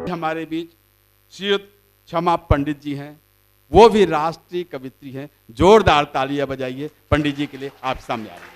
हमारे बीच श्रीयुत क्षमा पंडित जी हैं, वो भी राष्ट्रीय कवित्री हैं। जोरदार तालियां बजाइए पंडित जी के लिए। आप सामने आ रहे हैं।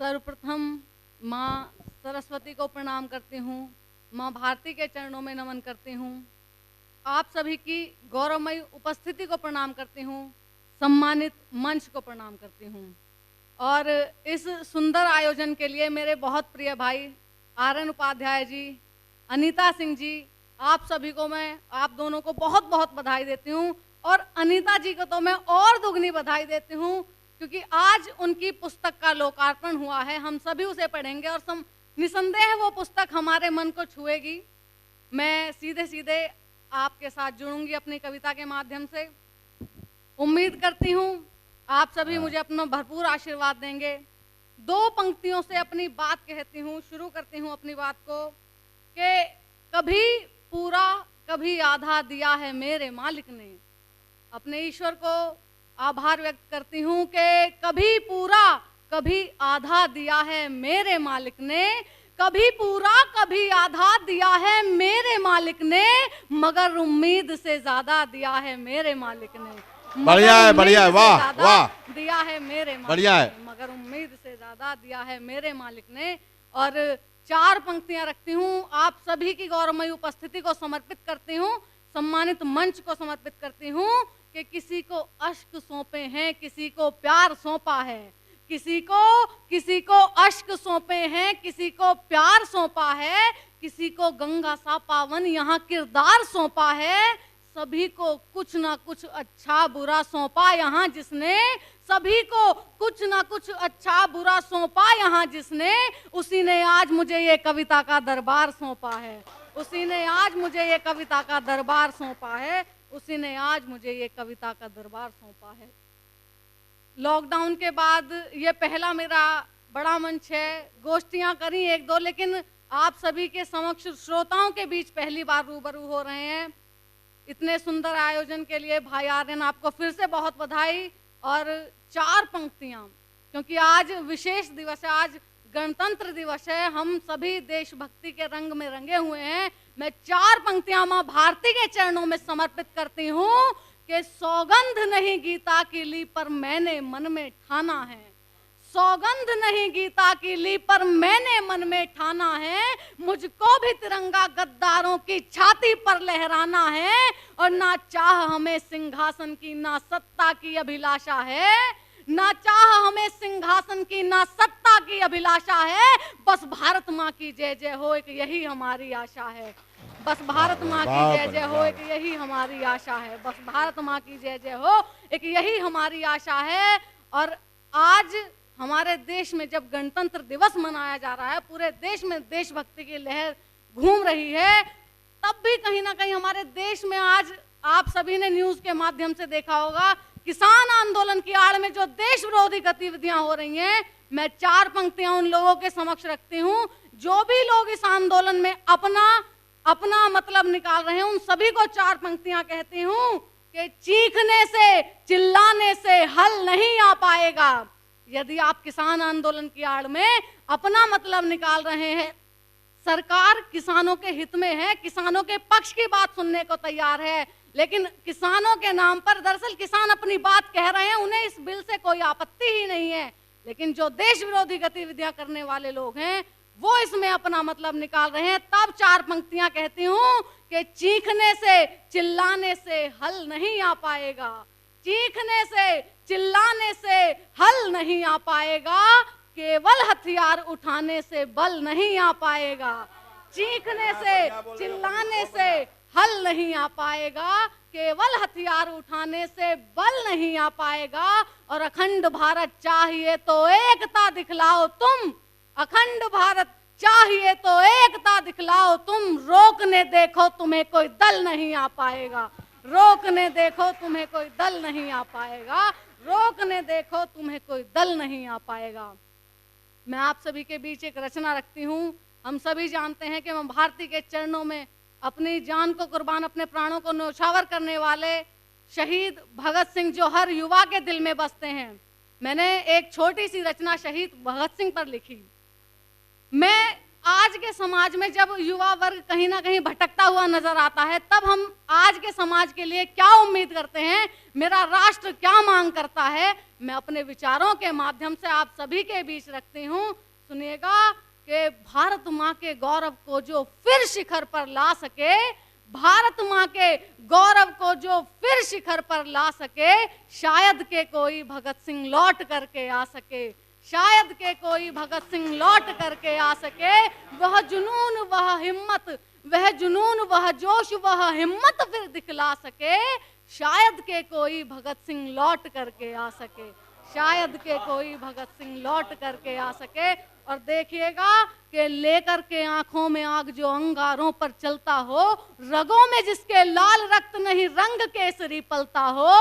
सर्वप्रथम माँ सरस्वती को प्रणाम करती हूँ, माँ भारती के चरणों में नमन करती हूँ, आप सभी की गौरवमयी उपस्थिति को प्रणाम करती हूँ, सम्मानित मंच को प्रणाम करती हूँ। और इस सुंदर आयोजन के लिए मेरे बहुत प्रिय भाई आर्यन उपाध्याय जी, अनीता सिंह जी, आप सभी को मैं, आप दोनों को बहुत बहुत बधाई देती हूँ। और अनीता जी को तो मैं और दुगनी बधाई देती हूँ, क्योंकि आज उनकी पुस्तक का लोकार्पण हुआ है। हम सभी उसे पढ़ेंगे और निसंदेह वो पुस्तक हमारे मन को छुएगी। मैं सीधे सीधे आपके साथ जुड़ूंगी अपनी कविता के माध्यम से। उम्मीद करती हूँ आप सभी मुझे अपना भरपूर आशीर्वाद देंगे। दो पंक्तियों से अपनी बात कहती हूँ, शुरू करती हूँ अपनी बात को कि कभी पूरा कभी आधा दिया है मेरे मालिक ने। अपने ईश्वर को आभार व्यक्त करती हूँ कि कभी पूरा कभी आधा दिया है मेरे मालिक ने, कभी पूरा कभी आधा दिया है मेरे मालिक ने, मगर उम्मीद से ज्यादा दिया है मेरे मालिक ने। बढ़िया है, बढ़िया है, वाह वाह, दिया है मेरे मालिक बढ़िया है, मगर उम्मीद से ज्यादा दिया है मेरे मालिक ने। और चार पंक्तियां रखती हूँ, आप सभी की गौरवमयी उपस्थिति को समर्पित करती हूँ, सम्मानित मंच को समर्पित करती हूँ कि किसी को अश्क सौंपे हैं, किसी को प्यार सौंपा है, किसी को अश्क सौंपे हैं, किसी को प्यार सौंपा है, किसी को गंगा सा पावन यहाँ किरदार सौंपा है, सभी को कुछ ना कुछ अच्छा बुरा सौंपा यहाँ जिसने, सभी को कुछ ना कुछ अच्छा बुरा सौंपा यहाँ जिसने, उसी ने आज मुझे ये कविता का दरबार सौंपा है, उसी ने आज मुझे ये कविता का दरबार सौंपा है, उसी ने आज मुझे ये कविता का दरबार सौंपा है। लॉकडाउन के बाद ये पहला मेरा बड़ा मंच है। गोष्ठियां करी एक दो, लेकिन आप सभी के समक्ष श्रोताओं के बीच पहली बार रूबरू हो रहे हैं। इतने सुंदर आयोजन के लिए भाई आर्यन आपको फिर से बहुत बधाई। और चार पंक्तियां, क्योंकि आज विशेष दिवस है, आज गणतंत्र दिवस है, हम सभी देशभक्ति के रंग में रंगे हुए हैं। मैं चार पंक्तियां मां भारती के चरणों में समर्पित करती हूँ कि सौगंध नहीं गीता की ली पर मैंने मन में ठाना है, सौगंध नहीं गीता की ली पर मैंने मन में ठाना है, मुझको भी तिरंगा गद्दारों की छाती पर लहराना है, और ना चाह हमें सिंहासन की ना सत्ता की अभिलाषा है, ना चाह हमें सिंहासन की ना सत्ता की अभिलाषा है, बस भारत माँ की जय जय हो एक यही हमारी आशा है, बस भारत माँ की जय जय हो एक यही हमारी आशा है, बस भारत माँ की जय जय हो एक यही हमारी आशा है। और आज हमारे देश में जब गणतंत्र दिवस मनाया जा रहा है, पूरे देश में देशभक्ति की लहर घूम रही है, तब भी कहीं ना कहीं हमारे देश में आज आप सभी ने न्यूज के माध्यम से देखा होगा, किसान आंदोलन की आड़ में जो देश विरोधी गतिविधियां हो रही हैं। मैं चार पंक्तियां उन लोगों के समक्ष रखती हूं, जो भी लोग इस आंदोलन में अपना मतलब निकाल रहे हैं, उन सभी को चार पंक्तियां कहती हूं कि चीखने से चिल्लाने से हल नहीं आ पाएगा। यदि आप किसान आंदोलन की आड़ में अपना मतलब निकाल रहे हैं, सरकार किसानों के हित में है, किसानों के पक्ष की बात सुनने को तैयार है, लेकिन किसानों के नाम पर दरअसल किसान अपनी बात कह रहे हैं, उन्हें इस बिल से कोई आपत्ति ही नहीं है, लेकिन जो देश विरोधी गतिविधियां करने वाले लोग हैं वो इसमें अपना मतलब निकाल रहे हैं। तब चार पंक्तियां कहती हूं कि चीखने से चिल्लाने से हल नहीं आ पाएगा, चीखने से चिल्लाने से हल नहीं आ पाएगा, केवल हथियार उठाने से बल नहीं आ पाएगा, चीखने से चिल्लाने से हल नहीं आ पाएगा, केवल हथियार उठाने से बल नहीं आ पाएगा। और अखंड भारत चाहिए तो एकता दिखलाओ तुम, अखंड भारत चाहिए तो एकता दिखलाओ तुम, रोकने देखो तुम्हें कोई दल नहीं आ पाएगा, रोकने देखो तुम्हें कोई दल नहीं आ पाएगा, रोकने देखो तुम्हें कोई दल नहीं आ पाएगा। मैं आप सभी के बीच एक रचना रखती हूँ। हम सभी जानते हैं कि मां भारती के चरणों में अपनी जान को कुर्बान, अपने प्राणों को न्यौछावर करने वाले शहीद भगत सिंह जो हर युवा के दिल में बसते हैं। मैंने एक छोटी सी रचना शहीद भगत सिंह पर लिखी। मैं आज के समाज में जब युवा वर्ग कहीं ना कहीं भटकता हुआ नजर आता है, तब हम आज के समाज के लिए क्या उम्मीद करते हैं, मेरा राष्ट्र क्या मांग करता है, मैं अपने विचारों के माध्यम से आप सभी के बीच रखती हूँ। सुनिएगा कि भारत माँ के गौरव को जो फिर शिखर पर ला सके, भारत माँ के गौरव को जो फिर शिखर पर ला सके, शायद के कोई भगत सिंह लौट करके आ सके, शायद के कोई भगत सिंह लौट करके आ सके। वह जुनून, वह हिम्मत, वह जुनून, वह जोश, वह हिम्मत फिर दिखला सके, शायद के कोई भगत सिंह लौट करके आ सके, शायद के कोई भगत सिंह लौट करके आ सके। और देखिएगा कि लेकर के आंखों में आग जो अंगारों पर चलता हो, रगों में जिसके लाल रक्त नहीं रंग केसरी पलता हो,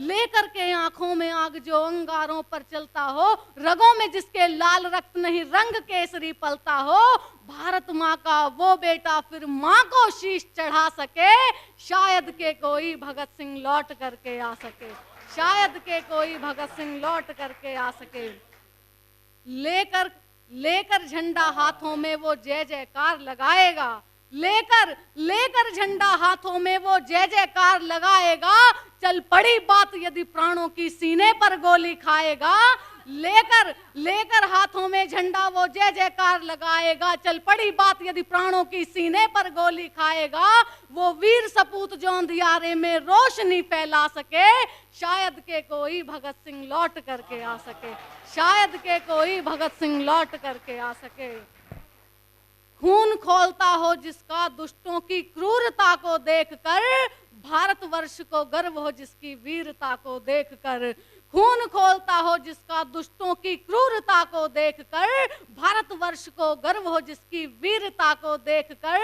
लेकर के आंखों में आग जो अंगारों पर चलता हो, रगों में जिसके लाल रक्त नहीं रंग केसरी पलता हो, भारत माँ का वो बेटा फिर माँ को शीश चढ़ा सके, शायद के कोई भगत सिंह लौट करके आ सके, शायद के कोई भगत सिंह लौट करके आ सके। लेकर झंडा हाथों में वो जय जयकार लगाएगा, लेकर झंडा हाथों में वो जय जयकार लगाएगा, चल पड़ी बात यदि प्राणों की सीने पर गोली खाएगा, लेकर हाथों में झंडा वो जय जयकार लगाएगा, चल पड़ी बात यदि प्राणों की सीने पर गोली खाएगा, वो वीर सपूत जो अंधियारे में रोशनी फैला सके, शायद के कोई भगत सिंह लौट करके आ सके, शायद के कोई भगत सिंह लौट करके आ सके। खून खोलता हो जिसका दुष्टों की क्रूरता को देखकर, भारतवर्ष को गर्व हो जिसकी वीरता को देखकर, खून खोलता हो जिसका दुष्टों की क्रूरता को देखकर, भारतवर्ष को गर्व हो जिसकी वीरता को देखकर,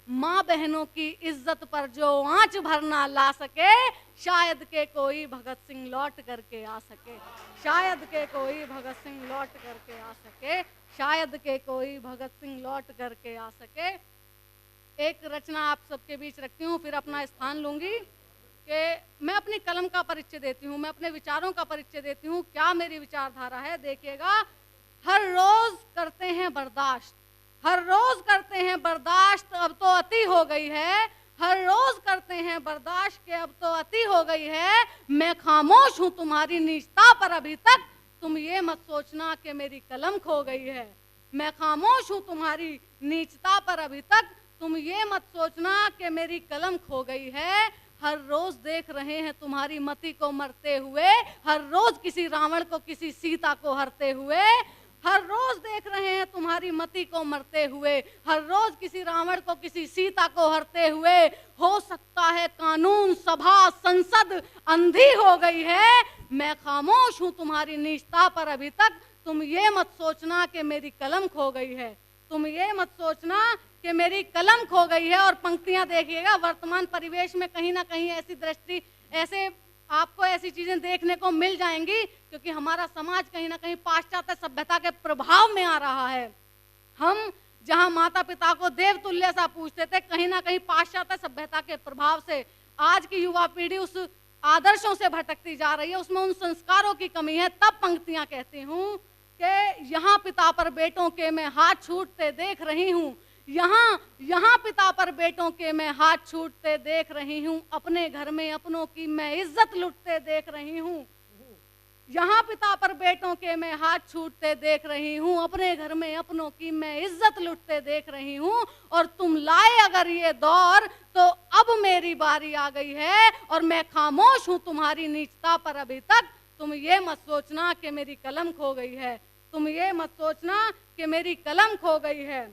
माँ बहनों की इज्जत पर जो आंच भरना ला सके, शायद के कोई भगत सिंह लौट करके आ सके, शायद के कोई भगत सिंह लौट करके आ सके, शायद के कोई भगत सिंह लौट करके आ सके। एक रचना आप सबके बीच रखती हूँ, फिर अपना स्थान लूंगी कि मैं अपनी कलम का परिचय देती हूँ, मैं अपने विचारों का परिचय देती हूँ, क्या मेरी विचारधारा है। देखिएगा, हर रोज करते हैं बर्दाश्त, हर रोज करते हैं बर्दाश्त, अब तो अति हो गई है, हर रोज करते हैं बर्दाश्त के अब तो अति हो गई है। मैं खामोश हूँ तुम्हारी नीचता पर अभी तक, तुम ये मत सोचना कि मेरी कलम खो गई है। मैं खामोश हूँ तुम्हारी नीचता पर अभी तक, तुम ये मत सोचना कि मेरी कलम खो गई है। हर रोज देख रहे हैं तुम्हारी मति को मरते हुए, हर रोज किसी रावण को किसी सीता को हरते हुए, हर रोज देख रहे हैं तुम्हारी मति को मरते हुए, हर रोज किसी रावण को किसी सीता को हरते हुए। हो सकता है कानून सभा संसद अंधी हो गई है, मैं खामोश हूँ तुम्हारी नीचता पर अभी तक, तुम ये मत सोचना कि मेरी कलम खो गई है, तुम ये मत सोचना कि मेरी कलम खो गई है। और पंक्तियां देखिएगा, वर्तमान परिवेश में कहीं ना कहीं ऐसी दृष्टि, ऐसे आपको ऐसी चीजें देखने को मिल जाएंगी, क्योंकि हमारा समाज कहीं ना कहीं पाश्चात्य सभ्यता के प्रभाव में आ रहा है। हम जहां माता पिता को देव तुल्य सा पूछते थे, कहीं ना कहीं पाश्चात्य सभ्यता के प्रभाव से आज की युवा पीढ़ी उस आदर्शों से भटकती जा रही है, उसमें उन संस्कारों की कमी है। तब पंक्तियां कहती हूँ कि यहाँ पिता पर बेटों के मैं हाथ छूटते देख रही हूँ, यहाँ पिता पर बेटों के मैं हाथ छूटते देख रही हूँ, अपने घर में अपनों की मैं इज्जत लुटते देख रही हूँ। यहाँ पिता पर बेटों के मैं हाथ छूटते देख रही हूँ, अपने घर में अपनों की मैं इज्जत लुटते देख रही हूँ। और तुम लाए अगर ये दौर तो अब मेरी बारी आ गई है, और मैं खामोश हूँ तुम्हारी नीचता पर अभी तक, तुम ये मत सोचना कि मेरी कलम खो गई है, तुम ये मत सोचना कि मेरी कलम खो गई है।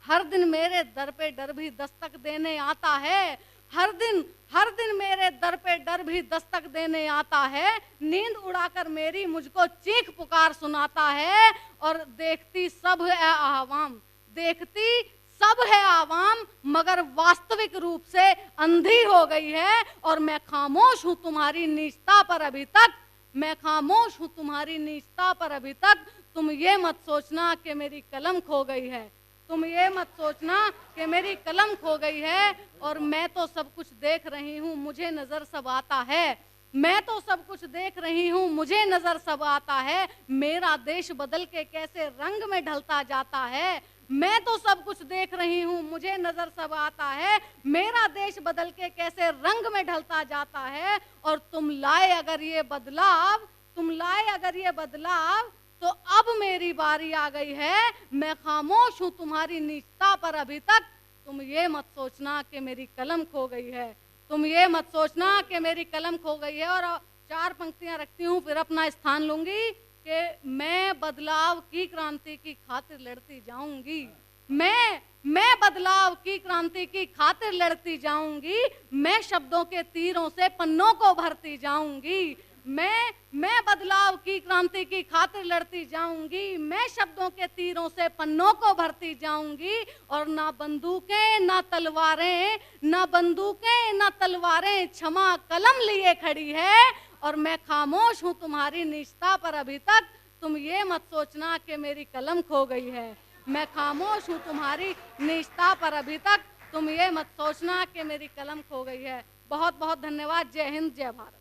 हर दिन मेरे दर पे डर भी दस्तक देने आता है, हर दिन मेरे दर पे डर भी दस्तक देने आता है, नींद उड़ाकर मेरी मुझको चीख पुकार सुनाता है। और देखती सब है आवाम, देखती सब है आवाम, मगर वास्तविक रूप से अंधी हो गई है। और मैं खामोश हूँ तुम्हारी नीचता पर अभी तक, मैं खामोश हूँ तुम्हारी नीचता पर अभी तक, तुम ये मत सोचना कि मेरी कलम खो गई है, तुम ये मत सोचना कि मेरी कलम खो गई है। और मैं तो सब कुछ देख रही हूँ, मुझे नजर सब आता है, मैं तो सब कुछ देख रही हूँ, मुझे नजर सब आता है। मेरा देश बदल के कैसे रंग में ढलता जाता है, मैं तो सब कुछ देख रही हूँ, मुझे नजर सब आता है, मेरा देश बदल के कैसे रंग में ढलता जाता है। और तुम लाए अगर ये बदलाव, तुम लाए अगर ये बदलाव, तो अब मेरी बारी आ गई है। मैं खामोश हूँ तुम्हारी नीचता पर अभी तक, तुम ये मत सोचना कि मेरी कलम खो गई है, तुम ये मत सोचना कि मेरी कलम खो गई है। और 4 पंक्तियां रखती हूँ, फिर अपना स्थान लूंगी कि मैं बदलाव की क्रांति की खातिर लड़ती जाऊंगी। मैं बदलाव की क्रांति की खातिर लड़ती जाऊंगी। मैं शब्दों के तीरों से पन्नों को भरती जाऊंगी। मैं बदलाव की क्रांति की खातिर लड़ती जाऊंगी। मैं शब्दों के तीरों से पन्नों को भरती जाऊंगी। और ना बंदूकें ना तलवारें, ना बंदूकें ना तलवारें क्षमा कलम लिए खड़ी है। और मैं खामोश हूँ तुम्हारी नीचता पर अभी तक, तुम ये मत सोचना कि मेरी कलम खो गई है। मैं खामोश हूँ तुम्हारी नीचता पर अभी तक, तुम ये मत सोचना कि मेरी कलम खो गई है। बहुत बहुत धन्यवाद। जय हिंद, जय भारत।